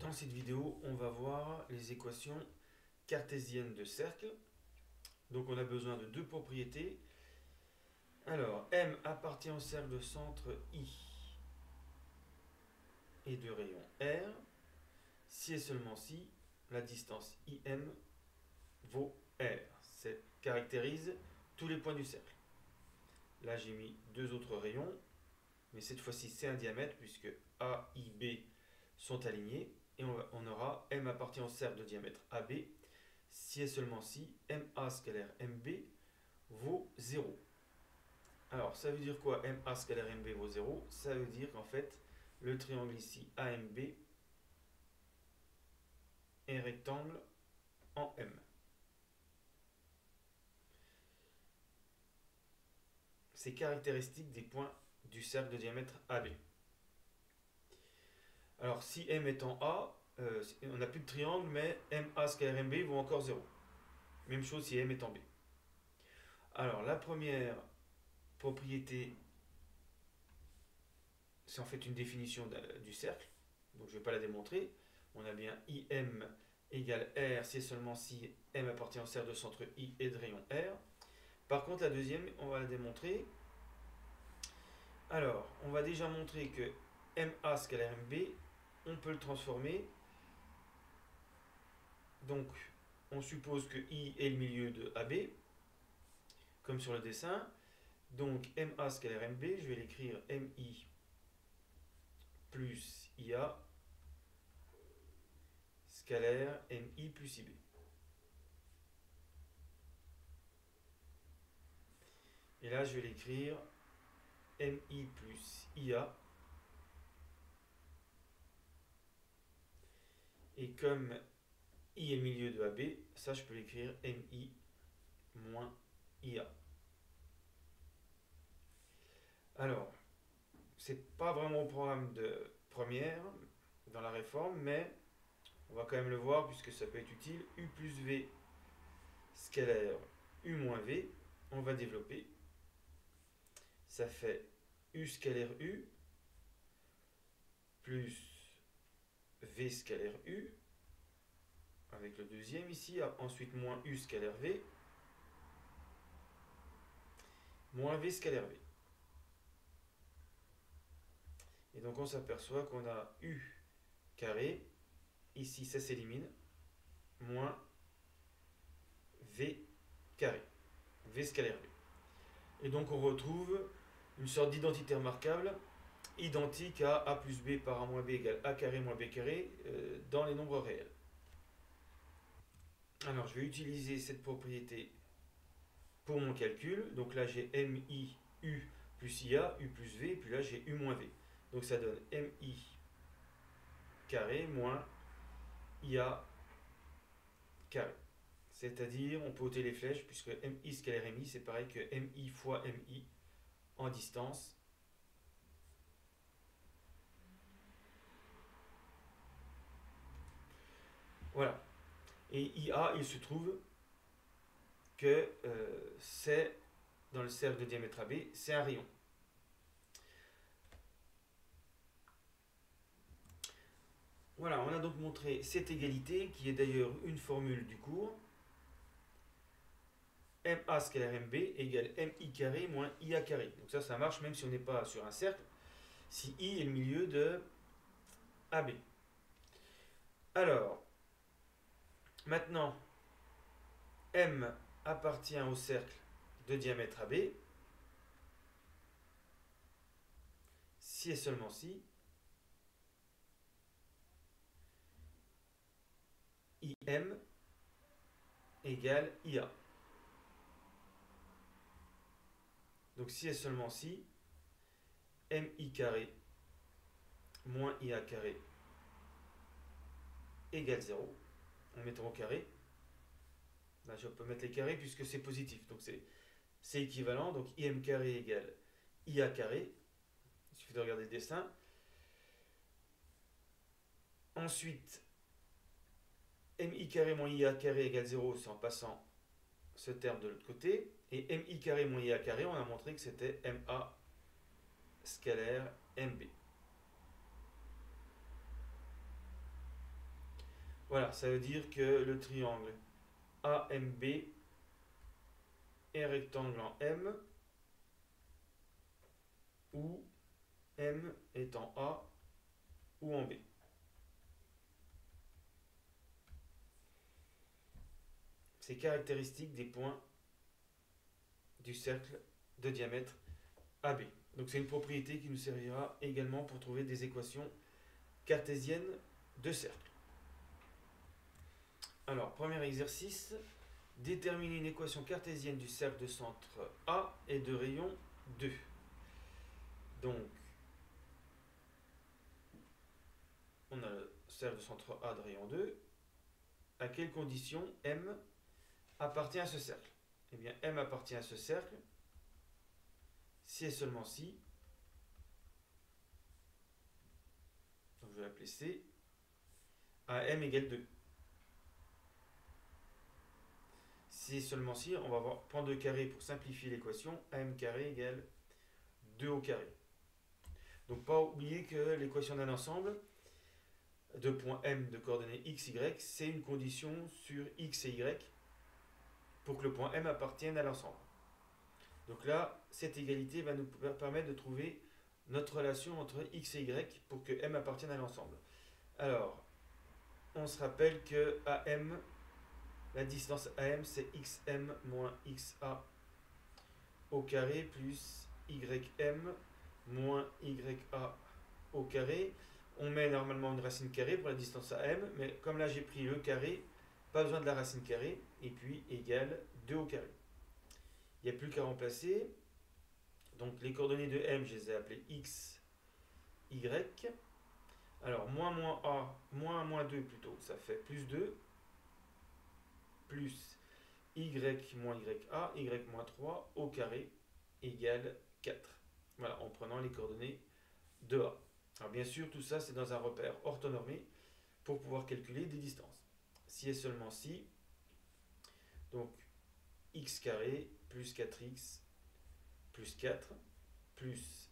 Dans cette vidéo, on va voir les équations cartésiennes de cercle. Donc on a besoin de deux propriétés. Alors, M appartient au cercle de centre I et de rayon R, si et seulement si la distance IM vaut R. Ça caractérise tous les points du cercle. Là, j'ai mis deux autres rayons, mais cette fois-ci, c'est un diamètre puisque A, I, B sont alignés. Et on aura M appartient au cercle de diamètre AB, si et seulement si MA scalaire MB vaut 0. Alors, ça veut dire quoi MA scalaire MB vaut 0? Ça veut dire qu'en fait, le triangle ici AMB est rectangle en M. C'est caractéristique des points du cercle de diamètre AB. Alors, si M est en A, on n'a plus de triangle, mais MA scalaire MB vaut encore 0. Même chose si M est en B. Alors, la première propriété, c'est en fait une définition du cercle, donc je ne vais pas la démontrer. On a bien IM égale R si et seulement si M appartient au cercle de centre I et de rayon R. Par contre, la deuxième, on va la démontrer. Alors, on va déjà montrer que MA scalaire MB, on peut le transformer. Donc, on suppose que I est le milieu de AB, comme sur le dessin. Donc, MA scalaire MB, je vais l'écrire MI plus IA scalaire MI plus IB. Et là, je vais l'écrire MI plus IA. Et comme I est le milieu de AB, ça, je peux l'écrire MI moins IA. Alors, c'est pas vraiment au programme de première dans la réforme, mais on va quand même le voir puisque ça peut être utile. U plus V scalaire U moins V, on va développer. Ça fait U scalaire U plus V scalaire U, avec le deuxième ici, ensuite moins U scalaire V, moins V scalaire V. Et donc on s'aperçoit qu'on a U carré, ici ça s'élimine, moins V carré, V scalaire V. Et donc on retrouve une sorte d'identité remarquable, identique à A plus B par A moins B égale A carré moins B carré dans les nombres réels. Alors je vais utiliser cette propriété pour mon calcul. Donc là j'ai MI U plus IA, U plus V, et puis là j'ai U moins V. Donc ça donne MI carré moins IA carré. C'est-à-dire, on peut ôter les flèches, puisque MI scalaire MI, c'est pareil que MI fois MI en distance. Voilà. Et IA, il se trouve que c'est, dans le cercle de diamètre AB, c'est un rayon. Voilà, on a donc montré cette égalité, qui est d'ailleurs une formule du cours. MA scalaire MB égale MI carré moins IA carré. Donc ça marche même si on n'est pas sur un cercle, si I est le milieu de AB. Alors, maintenant, M appartient au cercle de diamètre AB, si et seulement si IM égale IA. Donc si et seulement si MI carré moins IA carré égale 0. On mettra au carré. Là, je peux mettre les carrés puisque c'est positif. Donc c'est équivalent. Donc IM carré égale IA carré. Il suffit de regarder le dessin. Ensuite, MI carré moins IA carré égale 0, c'est en passant ce terme de l'autre côté. Et MI carré moins IA carré, on a montré que c'était MA scalaire MB. Voilà, ça veut dire que le triangle AMB est rectangle en M, où M est en A ou en B. C'est caractéristique des points du cercle de diamètre AB. Donc c'est une propriété qui nous servira également pour trouver des équations cartésiennes de cercle. Alors, premier exercice, déterminer une équation cartésienne du cercle de centre A et de rayon 2. Donc, on a le cercle de centre A de rayon 2. À quelles conditions M appartient à ce cercle? Eh bien, M appartient à ce cercle si et seulement si, donc je vais l'appeler C, à M égale 2. Si et seulement si, on va prendre le carré pour simplifier l'équation, AM carré égale 2 au carré. Donc pas oublier que l'équation d'un ensemble de points M de coordonnées x, y, c'est une condition sur x et y pour que le point M appartienne à l'ensemble. Donc là, cette égalité va nous permettre de trouver notre relation entre x et y pour que M appartienne à l'ensemble. Alors, on se rappelle que AM, la distance AM, c'est xm moins xa au carré plus ym moins ya au carré. On met normalement une racine carrée pour la distance AM, mais comme là j'ai pris le carré, pas besoin de la racine carrée, et puis égale 2 au carré. Il n'y a plus qu'à remplacer. Donc les coordonnées de M, je les ai appelées x, y. Alors moins a, moins 2 plutôt, ça fait plus 2, plus y moins ya, y moins 3 au carré égale 4. Voilà, en prenant les coordonnées de A. Alors bien sûr, tout ça c'est dans un repère orthonormé pour pouvoir calculer des distances. Si et seulement si, donc x carré plus 4x plus 4 plus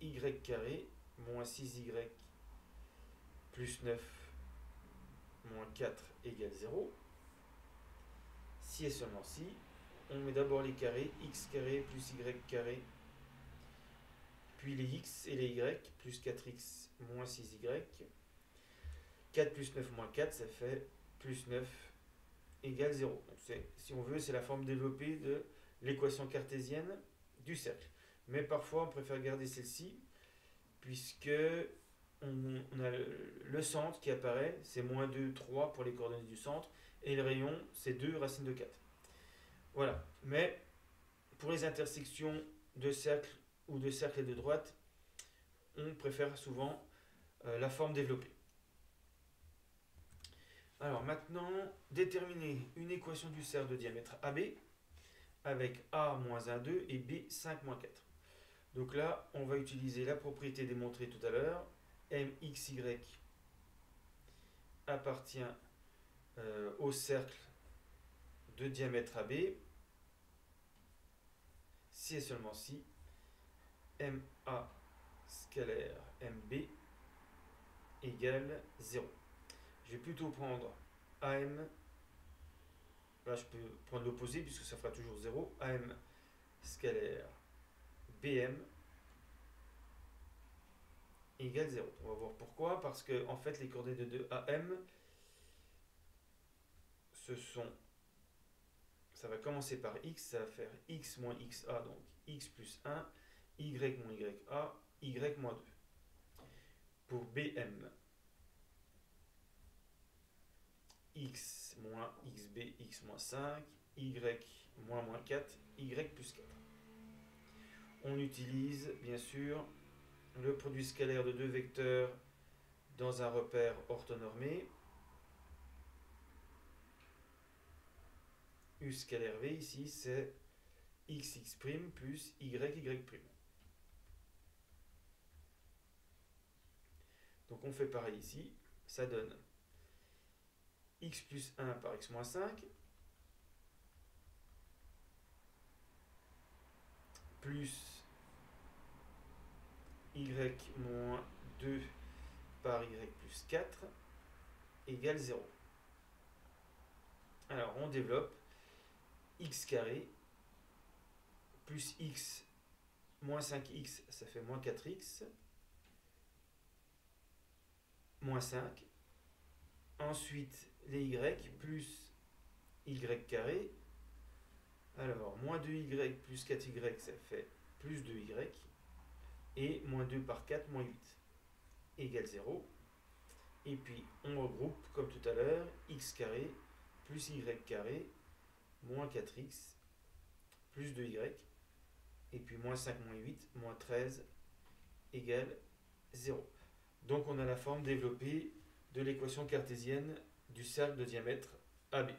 y carré moins 6y plus 9 moins 4 égale 0. Si et seulement si, on met d'abord les carrés, x carré plus y carré, puis les x et les y, plus 4x moins 6y. 4 plus 9 moins 4, ça fait plus 9 égale 0. Donc si on veut, c'est la forme développée de l'équation cartésienne du cercle. Mais parfois, on préfère garder celle-ci, puisque on a le centre qui apparaît, c'est moins 2, 3 pour les coordonnées du centre, et le rayon, c'est 2 racine de 4. Voilà. Mais pour les intersections de cercles ou de cercles et de droite, on préfère souvent la forme développée. Alors maintenant, déterminer une équation du cercle de diamètre AB avec A moins 1, 2 et B 5 moins 4. Donc là, on va utiliser la propriété démontrée tout à l'heure. MXY appartient au cercle de diamètre AB si et seulement si MA scalaire MB égale 0. Je vais plutôt prendre AM, là je peux prendre l'opposé puisque ça fera toujours 0, AM scalaire BM égale 0. On va voir pourquoi, parce que en fait les coordonnées de AM, ça va commencer par x, ça va faire x moins xa, donc x plus 1, y moins ya, y moins 2. Pour BM, x moins xb, x moins 5, y moins 4, y plus 4. On utilise bien sûr le produit scalaire de deux vecteurs dans un repère orthonormé. U scalaire v ici c'est xx' plus yy'. Donc on fait pareil ici, ça donne x plus 1 par x moins 5 plus y moins 2 par y plus 4 égale 0. Alors on développe x carré plus x moins 5x, ça fait moins 4x, moins 5. Ensuite les y plus y carré. Alors moins 2y plus 4y, ça fait plus 2y. Et moins 2 par 4, moins 8, égale 0. Et puis on regroupe comme tout à l'heure, x carré plus y carré moins 4x plus 2y. Et puis moins 5 moins 8, moins 13 égale 0. Donc on a la forme développée de l'équation cartésienne du cercle de diamètre AB.